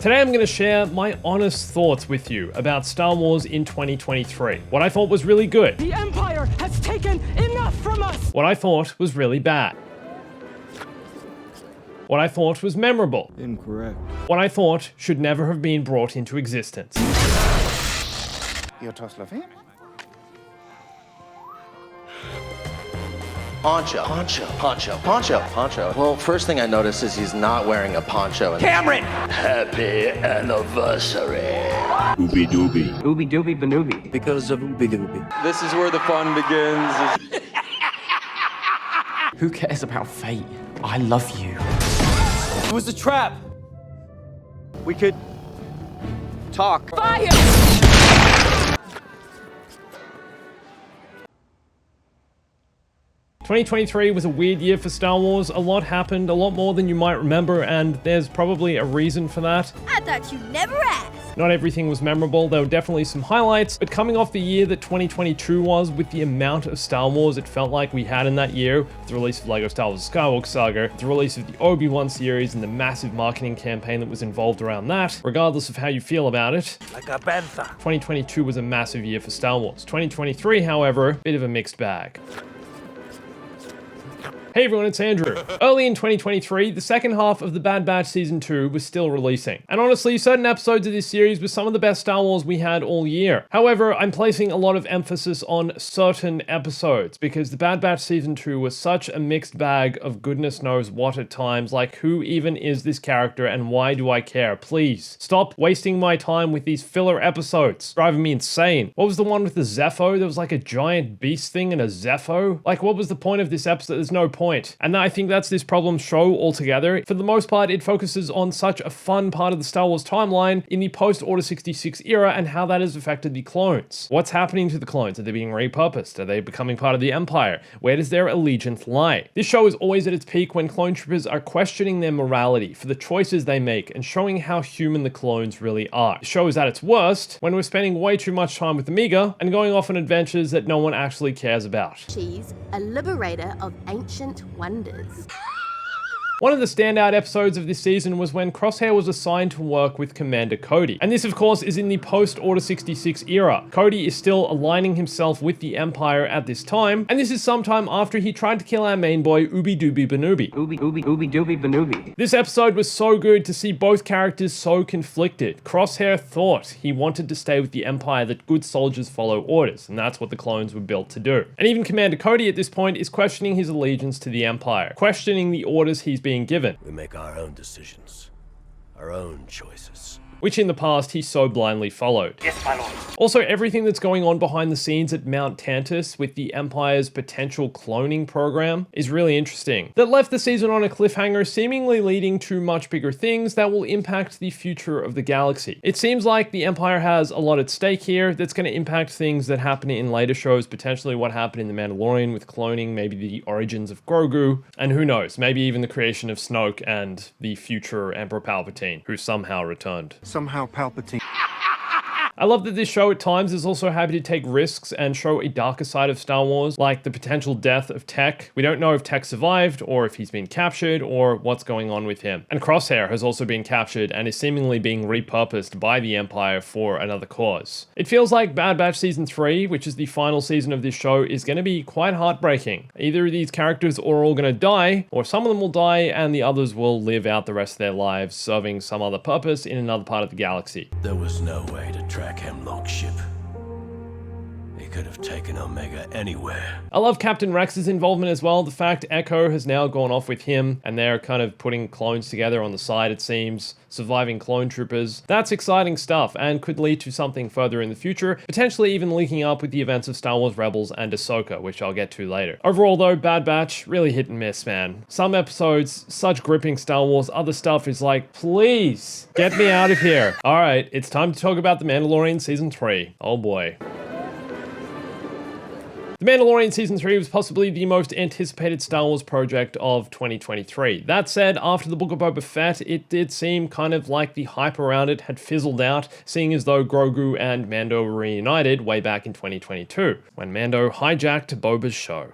Today I'm going to share my honest thoughts with you about Star Wars in 2023. What I thought was really good. The Empire has taken enough from us! What I thought was really bad. What I thought was memorable. Incorrect. What I thought should never have been brought into existence. Poncho. Well, first thing I noticed is he's not wearing a poncho. Cameron! Happy anniversary. Ooby dooby. Ooby dooby banooby. Because of ooby dooby. This is where the fun begins. Who cares about fate? I love you. It was a trap. We could talk. Fire! 2023 was a weird year for Star Wars. A lot happened, a lot more than you might remember, and there's probably a reason for that. I thought you'd never ask. Not everything was memorable, there were definitely some highlights, but coming off the year that 2022 was, with the amount of Star Wars it felt like we had in that year, with the release of LEGO Star Wars Skywalker Saga, the release of the Obi-Wan series, and the massive marketing campaign that was involved around that, regardless of how you feel about it, Like a panther. 2022 was a massive year for Star Wars. 2023, however, bit of a mixed bag. Hey everyone, it's Andrew. Early in 2023, the second half of The Bad Batch Season 2 was still releasing. And honestly, certain episodes of this series were some of the best Star Wars we had all year. However, I'm placing a lot of emphasis on certain episodes, because The Bad Batch Season 2 was such a mixed bag of goodness knows what at times, like who even is this character and why do I care? Please, stop wasting my time with these filler episodes. Driving me insane. What was the one with the Zepho? There was like a giant beast thing and a Zepho? Like, what was the point of this episode? There's no point. And I think that's this problem's show altogether. For the most part, it focuses on such a fun part of the Star Wars timeline in the post-Order 66 era and how that has affected the clones. What's happening to the clones? Are they being repurposed? Are they becoming part of the Empire? Where does their allegiance lie? This show is always at its peak when clone troopers are questioning their morality for the choices they make and showing how human the clones really are. The show is at its worst when we're spending way too much time with Amiga and going off on adventures that no one actually cares about. She's a liberator of ancient wonders. One of the standout episodes of this season was when Crosshair was assigned to work with Commander Cody. And this, of course, is in the post-Order 66 era. Cody is still aligning himself with the Empire at this time, and this is sometime after he tried to kill our main boy, Ooby Dooby Banooby. Ooby dooby banooby. This episode was so good to see both characters so conflicted. Crosshair thought he wanted to stay with the Empire, that good soldiers follow orders, and that's what the clones were built to do. And even Commander Cody at this point is questioning his allegiance to the Empire, questioning the orders he's being given. We make our own decisions, our own choices. Which in the past he so blindly followed. Yes, my lord. Also, everything that's going on behind the scenes at Mount Tantus with the Empire's potential cloning program is really interesting. That left the season on a cliffhanger, seemingly leading to much bigger things that will impact the future of the galaxy. It seems like the Empire has a lot at stake here that's going to impact things that happen in later shows, potentially what happened in The Mandalorian with cloning, maybe the origins of Grogu, and who knows, maybe even the creation of Snoke and the future Emperor Palpatine, who somehow returned. Somehow Palpatine. I love that this show at times is also happy to take risks and show a darker side of Star Wars, like the potential death of Tech. We don't know if Tech survived, or if he's been captured, or what's going on with him. And Crosshair has also been captured and is seemingly being repurposed by the Empire for another cause. It feels like Bad Batch Season 3, which is the final season of this show, is going to be quite heartbreaking. Either of these characters are all going to die, or some of them will die and the others will live out the rest of their lives serving some other purpose in another part of the galaxy. There was no way to track Hemlock's ship. He could have taken Omega anywhere. I love Captain Rex's involvement as well. The fact Echo has now gone off with him and they're kind of putting clones together on the side, it seems, surviving clone troopers. That's exciting stuff and could lead to something further in the future, potentially even linking up with the events of Star Wars Rebels and Ahsoka, which I'll get to later. Overall though, Bad Batch, really hit and miss, man. Some episodes, such gripping Star Wars, other stuff is like, please, get me out of here. All right, it's time to talk about The Mandalorian Season 3. Oh boy. The Mandalorian Season 3 was possibly the most anticipated Star Wars project of 2023. That said, after the Book of Boba Fett, it did seem kind of like the hype around it had fizzled out, seeing as though Grogu and Mando were reunited way back in 2022, when Mando hijacked Boba's show.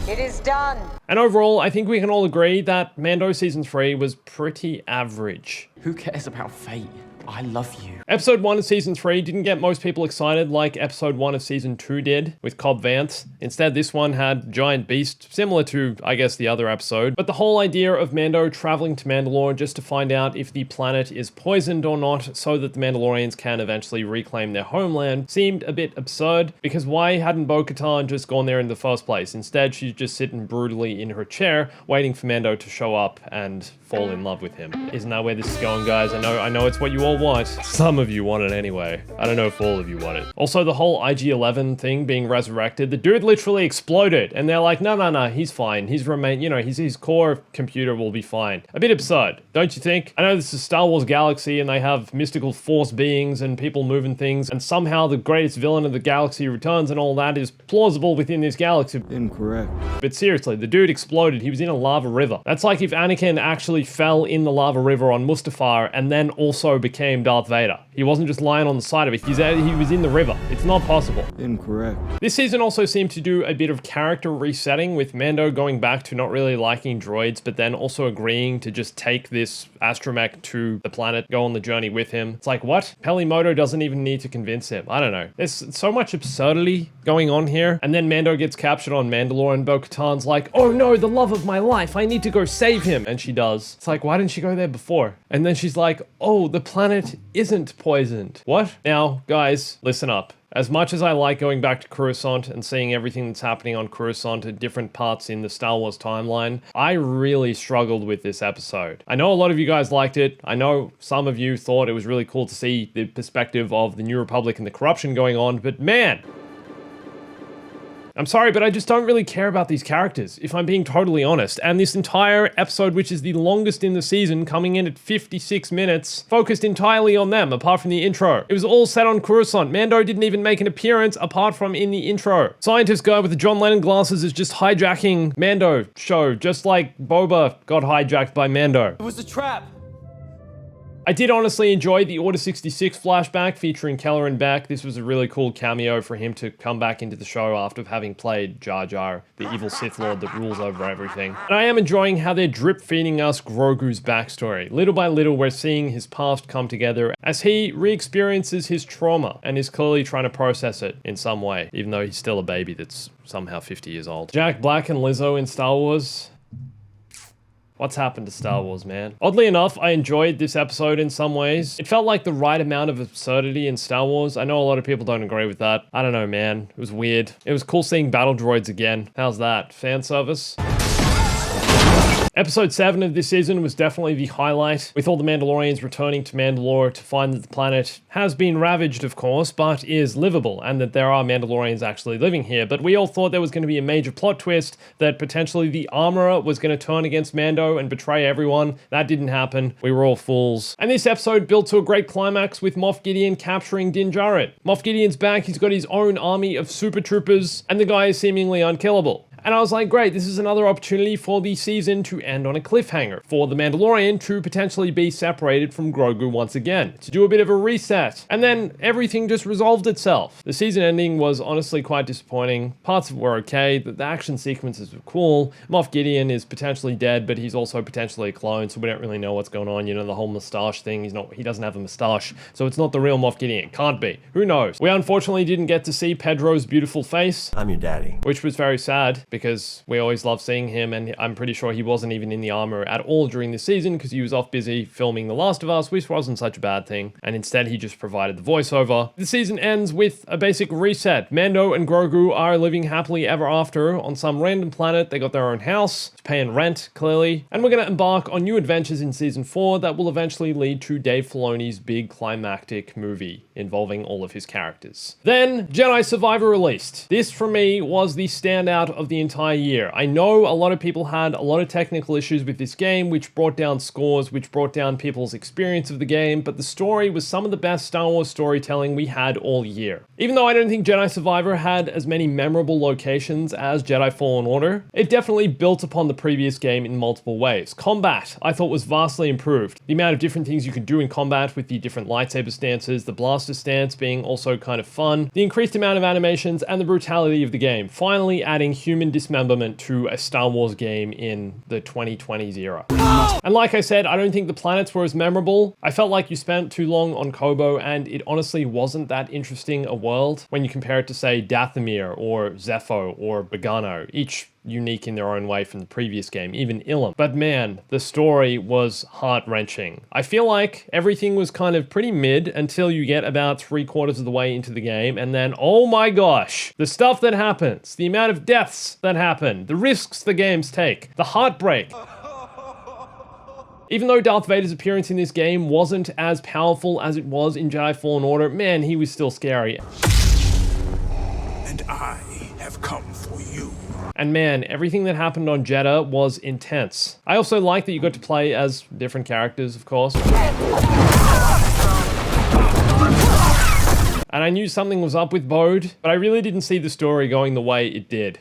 It is done. And overall, I think we can all agree that Mando Season 3 was pretty average. Who cares about fate? I love you. Episode 1 of Season 3 didn't get most people excited like Episode 1 of Season 2 did with Cobb Vanth. Instead, this one had Giant Beast, similar to, I guess, the other episode. But the whole idea of Mando traveling to Mandalore just to find out if the planet is poisoned or not so that the Mandalorians can eventually reclaim their homeland seemed a bit absurd, because why hadn't Bo-Katan just gone there in the first place? Instead, she's just sitting brutally in her chair waiting for Mando to show up and fall in love with him. Isn't that where this is going, guys? I know it's what you all want. Some of you want it anyway. I don't know if all of you want it. Also, the whole IG-11 thing being resurrected, the dude literally exploded, and they're like, no, he's fine. He's his core computer will be fine. A bit absurd, don't you think? I know this is Star Wars Galaxy, and they have mystical force beings and people moving things, and somehow the greatest villain of the galaxy returns and all that is plausible within this galaxy. Incorrect. But seriously, the dude exploded. He was in a lava river. That's like if Anakin actually fell in the lava river on Mustafar and then also became Darth Vader. He wasn't just lying on the side of it. He was in the river. It's not possible. Incorrect. This season also seemed to do a bit of character resetting, with Mando going back to not really liking droids, but then also agreeing to just take this astromech to the planet, go on the journey with him. It's like, what? Pelimoto doesn't even need to convince him. I don't know. There's so much absurdity going on here. And then Mando gets captured on Mandalore and Bo-Katan's like, oh no, the love of my life. I need to go save him. And she does. It's like, why didn't she go there before? And then she's like, oh, the planet isn't poisoned. What? Now, guys, listen up. As much as I like going back to Coruscant and seeing everything that's happening on Coruscant at different parts in the Star Wars timeline, I really struggled with this episode. I know a lot of you guys liked it. I know some of you thought it was really cool to see the perspective of the New Republic and the corruption going on, but man, I'm sorry, but I just don't really care about these characters, if I'm being totally honest. And this entire episode, which is the longest in the season, coming in at 56 minutes, focused entirely on them, apart from the intro. It was all set on Coruscant. Mando didn't even make an appearance apart from in the intro. Scientist guy with the John Lennon glasses is just hijacking Mando show, just like Boba got hijacked by Mando. It was a trap. I did honestly enjoy the Order 66 flashback featuring Keller and Beck. This was a really cool cameo for him to come back into the show after having played Jar Jar, the evil Sith Lord that rules over everything. And I am enjoying how they're drip feeding us Grogu's backstory. Little by little, we're seeing his past come together as he re-experiences his trauma and is clearly trying to process it in some way, even though he's still a baby that's somehow 50 years old. Jack Black and Lizzo in Star Wars. What's happened to Star Wars, man? Oddly enough, I enjoyed this episode in some ways. It felt like the right amount of absurdity in Star Wars. I know a lot of people don't agree with that. I don't know, man. It was weird. It was cool seeing battle droids again. How's that? Fan service? Episode 7 of this season was definitely the highlight, with all the Mandalorians returning to Mandalore to find that the planet has been ravaged, of course, but is livable, and that there are Mandalorians actually living here. But we all thought there was going to be a major plot twist, that potentially the Armorer was going to turn against Mando and betray everyone. That didn't happen. We were all fools. And this episode built to a great climax with Moff Gideon capturing Din Djarin. Moff Gideon's back, he's got his own army of super troopers, and the guy is seemingly unkillable. And I was like, great, this is another opportunity for the season to end on a cliffhanger, for the Mandalorian to potentially be separated from Grogu once again, to do a bit of a reset. And then everything just resolved itself. The season ending was honestly quite disappointing. Parts of it were okay, but the action sequences were cool. Moff Gideon is potentially dead, but he's also potentially a clone, so we don't really know what's going on. You know, the whole mustache thing, he doesn't have a mustache, so it's not the real Moff Gideon. Can't be. Who knows? We unfortunately didn't get to see Pedro's beautiful face. I'm your daddy. Which was very sad, because we always love seeing him, and I'm pretty sure he wasn't even in the armor at all during the season because he was off busy filming The Last of Us, which wasn't such a bad thing, and instead he just provided the voiceover. The season ends with a basic reset. Mando and Grogu are living happily ever after on some random planet. They got their own house, paying rent, clearly, and we're going to embark on new adventures in season 4 that will eventually lead to Dave Filoni's big climactic movie involving all of his characters. Then, Jedi Survivor released. This, for me, was the standout of the entire year. I know a lot of people had a lot of technical issues with this game, which brought down scores, which brought down people's experience of the game, but the story was some of the best Star Wars storytelling we had all year. Even though I don't think Jedi Survivor had as many memorable locations as Jedi Fallen Order, it definitely built upon the previous game in multiple ways. Combat, I thought, was vastly improved. The amount of different things you could do in combat with the different lightsaber stances, the blaster stance being also kind of fun, the increased amount of animations, and the brutality of the game, finally adding human dismemberment to a Star Wars game in the 2020s era. And like I said, I don't think the planets were as memorable. I felt like you spent too long on Kobo, and it honestly wasn't that interesting a world when you compare it to, say, Dathomir or Zepho or Bogano, each unique in their own way from the previous game, even Ilum. But man, the story was heart-wrenching. I feel like everything was kind of pretty mid until you get about 3/4 of the way into the game, and then, oh my gosh, the stuff that happens, the amount of deaths that happen, the risks the games take, the heartbreak. Even though Darth Vader's appearance in this game wasn't as powerful as it was in Jedi Fallen Order, man, he was still scary. And I have come for you. And man, everything that happened on Jeddah was intense. I also like that you got to play as different characters, of course. And I knew something was up with Bode, but I really didn't see the story going the way it did.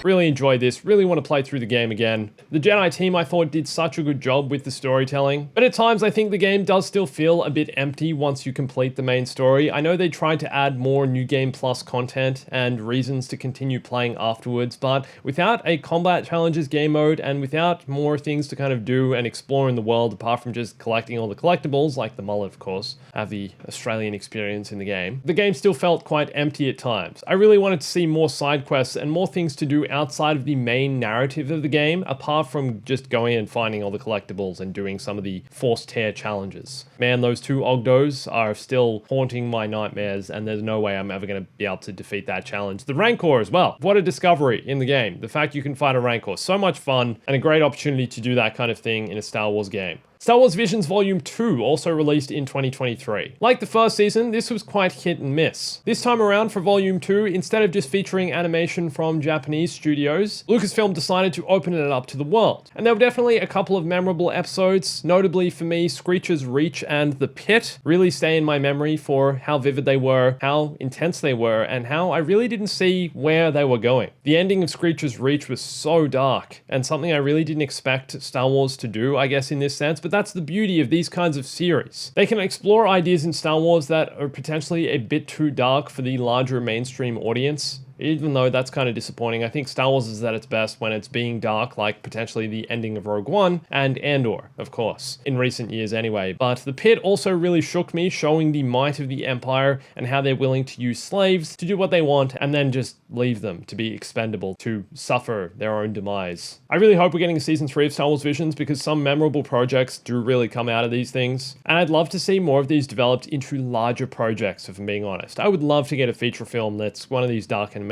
Really enjoyed this, really want to play through the game again. The Jedi team, I thought, did such a good job with the storytelling, but at times I think the game does still feel a bit empty once you complete the main story. I know they tried to add more New Game Plus content and reasons to continue playing afterwards, but without a combat challenges game mode and without more things to kind of do and explore in the world apart from just collecting all the collectibles, like the mullet of course, have the Australian experience in the game still felt quite empty at times. I really wanted to see more side quests and more things to do outside of the main narrative of the game, apart from just going and finding all the collectibles and doing some of the forced tear challenges. Man, those 2 Ogdos are still haunting my nightmares, and there's no way I'm ever going to be able to defeat that challenge. The Rancor as well. What a discovery in the game. The fact you can fight a Rancor. So much fun, and a great opportunity to do that kind of thing in a Star Wars game. Star Wars Visions Volume 2 also released in 2023. Like the first season, this was quite hit and miss. This time around for Volume 2, instead of just featuring animation from Japanese studios, Lucasfilm decided to open it up to the world. And there were definitely a couple of memorable episodes. Notably for me, Screech's Reach and The Pit really stay in my memory for how vivid they were, how intense they were, and how I really didn't see where they were going. The ending of Screech's Reach was so dark, and something I really didn't expect Star Wars to do, I guess, in this sense, but that's the beauty of these kinds of series. They can explore ideas in Star Wars that are potentially a bit too dark for the larger mainstream audience. Even though that's kind of disappointing, I think Star Wars is at its best when it's being dark, like potentially the ending of Rogue One and Andor, of course, in recent years anyway. But The Pit also really shook me, showing the might of the Empire and how they're willing to use slaves to do what they want and then just leave them to be expendable, to suffer their own demise. I really hope we're getting a season 3 of Star Wars Visions, because some memorable projects do really come out of these things. And I'd love to see more of these developed into larger projects, if I'm being honest. I would love to get a feature film that's one of these dark animations.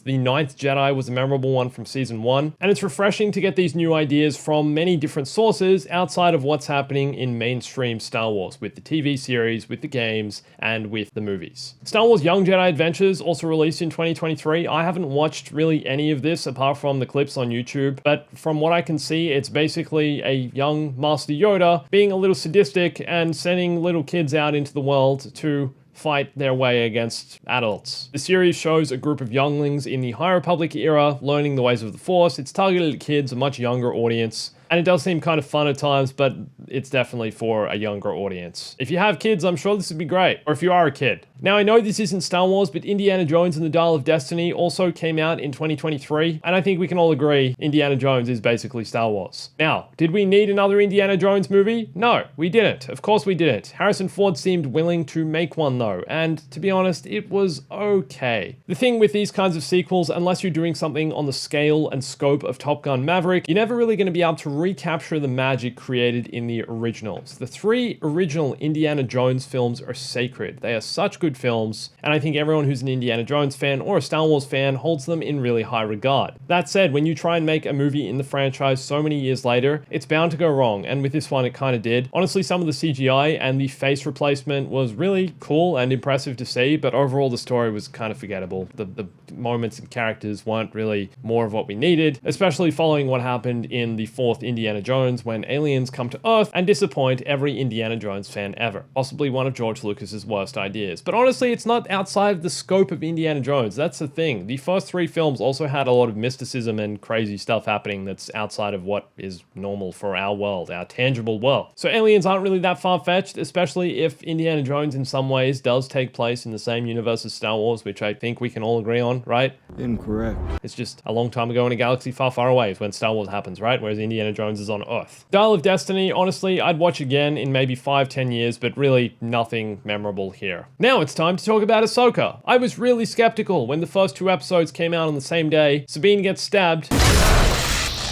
The Ninth Jedi was a memorable one from season 1, and it's refreshing to get these new ideas from many different sources outside of what's happening in mainstream Star Wars, with the TV series, with the games, and with the movies. Star Wars Young Jedi Adventures also released in 2023. I haven't watched really any of this apart from the clips on YouTube, but from what I can see, it's basically a young Master Yoda being a little sadistic and sending little kids out into the world to fight their way against adults. The series shows a group of younglings in the High Republic era learning the ways of the Force. It's targeted at kids, a much younger audience. And it does seem kind of fun at times, but it's definitely for a younger audience. If you have kids, I'm sure this would be great. Or if you are a kid. Now, I know this isn't Star Wars, but Indiana Jones and the Dial of Destiny also came out in 2023. And I think we can all agree Indiana Jones is basically Star Wars. Now, did we need another Indiana Jones movie? No, we didn't. Of course we didn't. Harrison Ford seemed willing to make one though. And to be honest, it was okay. The thing with these kinds of sequels, unless you're doing something on the scale and scope of Top Gun Maverick, you're never really going to be able to recapture the magic created in the originals. The 3 original Indiana Jones films are sacred. They are such good films, and I think everyone who's an Indiana Jones fan or a Star Wars fan holds them in really high regard. That said, when you try and make a movie in the franchise so many years later, it's bound to go wrong, and with this one it kind of did. Honestly, some of the CGI and the face replacement was really cool and impressive to see, but overall the story was kind of forgettable. The moments and characters weren't really more of what we needed, especially following what happened in the 4th Indiana Jones when aliens come to Earth and disappoint every Indiana Jones fan ever. Possibly one of George Lucas's worst ideas. But honestly, it's not outside of the scope of Indiana Jones. That's the thing. The first 3 films also had a lot of mysticism and crazy stuff happening that's outside of what is normal for our world, our tangible world. So aliens aren't really that far-fetched, especially if Indiana Jones in some ways does take place in the same universe as Star Wars, which I think we can all agree on, right? Incorrect. It's just a long time ago in a galaxy far, far away is when Star Wars happens, right? Whereas Indiana Jones is on Earth. Dial of Destiny, honestly, I'd watch again in maybe 5-10 years, but really nothing memorable here. Now it's time to talk about Ahsoka. I was really skeptical when the first 2 episodes came out on the same day. Sabine gets stabbed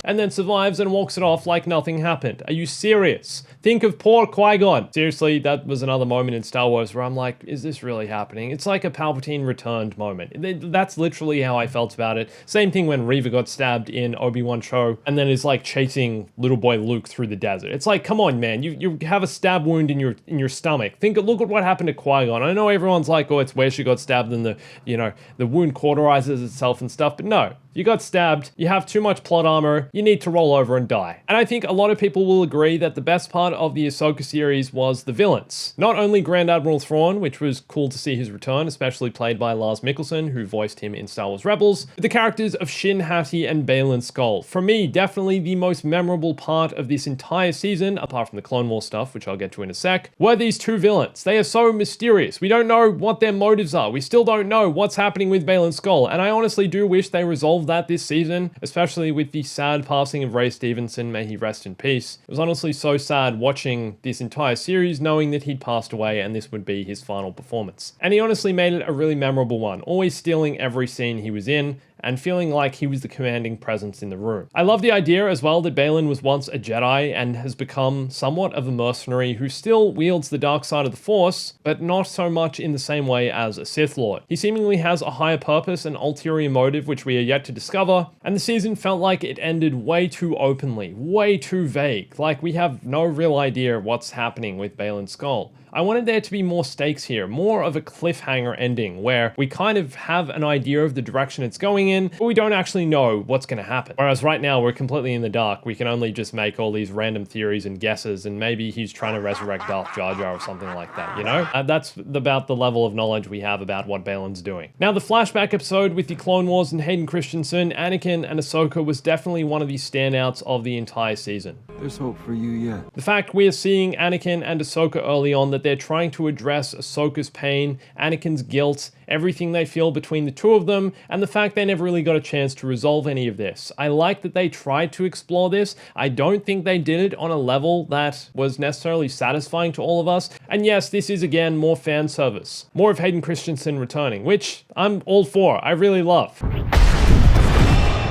and then survives and walks it off like nothing happened. Are you serious? Think of poor Qui-Gon. Seriously, that was another moment in Star Wars where I'm like, is this really happening? It's like a Palpatine returned moment. That's literally how I felt about it. Same thing when Reva got stabbed in Obi-Wan show and then is like chasing little boy Luke through the desert. It's like, come on, man, you have a stab wound in your stomach. Look at what happened to Qui-Gon. I know everyone's like, oh, it's where she got stabbed and the wound cauterizes itself and stuff, but no. You got stabbed, you have too much plot armor, you need to roll over and die. And I think a lot of people will agree that the best part of the Ahsoka series was the villains. Not only Grand Admiral Thrawn, which was cool to see his return, especially played by Lars Mikkelsen, who voiced him in Star Wars Rebels, but the characters of Shin Hati and Baylan Skoll. For me, definitely the most memorable part of this entire season, apart from the Clone Wars stuff, which I'll get to in a sec, were these 2 villains. They are so mysterious. We don't know what their motives are. We still don't know what's happening with Baylan Skoll, and I honestly do wish they resolved that this season, especially with the sad passing of Ray Stevenson, may he rest in peace. It was honestly so sad watching this entire series knowing that he'd passed away and this would be his final performance. And he honestly made it a really memorable one, always stealing every scene he was in, and feeling like he was the commanding presence in the room. I love the idea as well that Baylan was once a Jedi and has become somewhat of a mercenary who still wields the dark side of the Force, but not so much in the same way as a Sith Lord. He seemingly has a higher purpose and ulterior motive which we are yet to discover, and the season felt like it ended way too openly, way too vague, like we have no real idea what's happening with Baylan Skoll. I wanted there to be more stakes here, more of a cliffhanger ending where we kind of have an idea of the direction it's going in, but we don't actually know what's going to happen. Whereas right now we're completely in the dark. We can only just make all these random theories and guesses, and maybe he's trying to resurrect Darth Jar Jar or something like that, you know? That's about the level of knowledge we have about what Baylan's doing. Now, the flashback episode with the Clone Wars and Hayden Christensen, Anakin, and Ahsoka was definitely one of the standouts of the entire season. There's hope for you yet. The fact we are seeing Anakin and Ahsoka early on, that they're trying to address Ahsoka's pain, Anakin's guilt, everything they feel between the two of them, and the fact they never really got a chance to resolve any of this. I like that they tried to explore this. I don't think they did it on a level that was necessarily satisfying to all of us. And yes, this is again more fan service. More of Hayden Christensen returning, which I'm all for. I really love.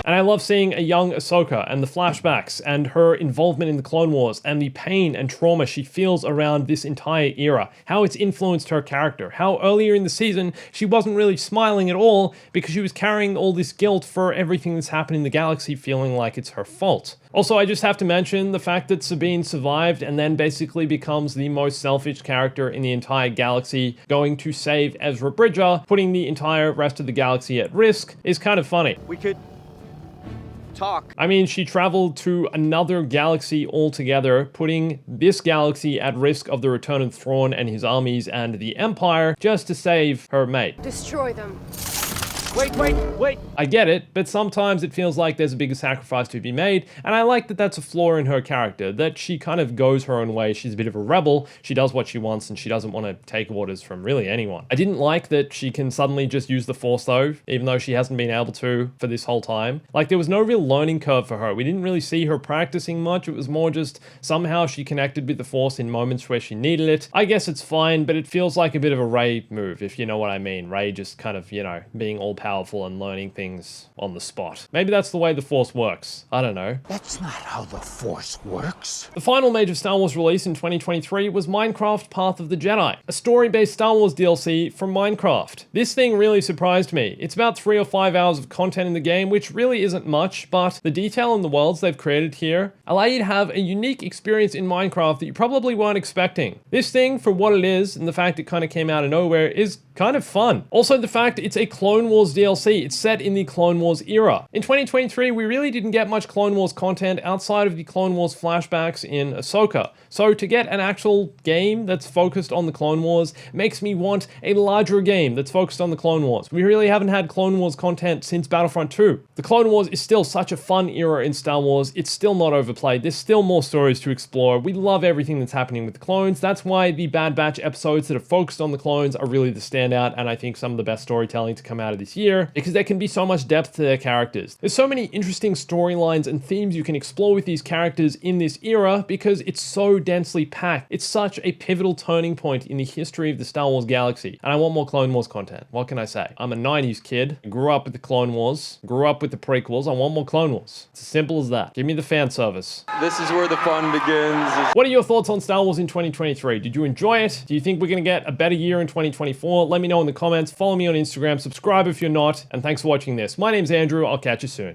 And I love seeing a young Ahsoka and the flashbacks and her involvement in the Clone Wars and the pain and trauma she feels around this entire era, how it's influenced her character, how earlier in the season she wasn't really smiling at all because she was carrying all this guilt for everything that's happened in the galaxy, feeling like it's her fault. Also, I just have to mention the fact that Sabine survived and then basically becomes the most selfish character in the entire galaxy, going to save Ezra Bridger, putting the entire rest of the galaxy at risk, is kind of funny. We could talk. I mean, she traveled to another galaxy altogether, putting this galaxy at risk of the return of Thrawn and his armies and the Empire, just to save her mate. Destroy them. Wait. I get it, but sometimes it feels like there's a bigger sacrifice to be made, and I like that that's a flaw in her character, that she kind of goes her own way. She's a bit of a rebel, she does what she wants, and she doesn't want to take orders from really anyone. I didn't like that she can suddenly just use the Force though, even though she hasn't been able to for this whole time. Like, there was no real learning curve for her. We didn't really see her practicing much. It was more just somehow she connected with the Force in moments where she needed it. I guess it's fine, but it feels like a bit of a Rey move, if you know what I mean. Rey just kind of, being all powerful and learning things on the spot. Maybe that's the way the Force works. I don't know. That's not how the Force works. The final major Star Wars release in 2023 was Minecraft Path of the Jedi, a story-based Star Wars DLC from Minecraft. This thing really surprised me. It's about 3 or 5 hours of content in the game, which really isn't much, but the detail in the worlds they've created here allow you to have a unique experience in Minecraft that you probably weren't expecting. This thing, for what it is, and the fact it kind of came out of nowhere, is kind of fun. Also, the fact it's a Clone Wars DLC. It's set in the Clone Wars era. In 2023, we really didn't get much Clone Wars content outside of the Clone Wars flashbacks in Ahsoka. So to get an actual game that's focused on the Clone Wars makes me want a larger game that's focused on the Clone Wars. We really haven't had Clone Wars content since Battlefront 2. The Clone Wars is still such a fun era in Star Wars. It's still not overplayed. There's still more stories to explore. We love everything that's happening with the clones. That's why the Bad Batch episodes that are focused on the clones are really the standout, and I think some of the best storytelling to come out of this year, because there can be so much depth to their characters. There's so many interesting storylines and themes you can explore with these characters in this era because it's so densely packed. It's such a pivotal turning point in the history of the Star Wars galaxy, and I want more Clone Wars content. What can I say? I'm a 90s kid. I grew up with the Clone Wars, grew up with the prequels. I want more Clone Wars. It's as simple as that. Give me the fan service. This is where the fun begins. What are your thoughts on Star Wars in 2023? Did you enjoy it? Do you think we're going to get a better year in 2024? Let me know in the comments. Follow me on Instagram. Subscribe if you're not. And thanks for watching this. My name's Andrew. I'll catch you soon.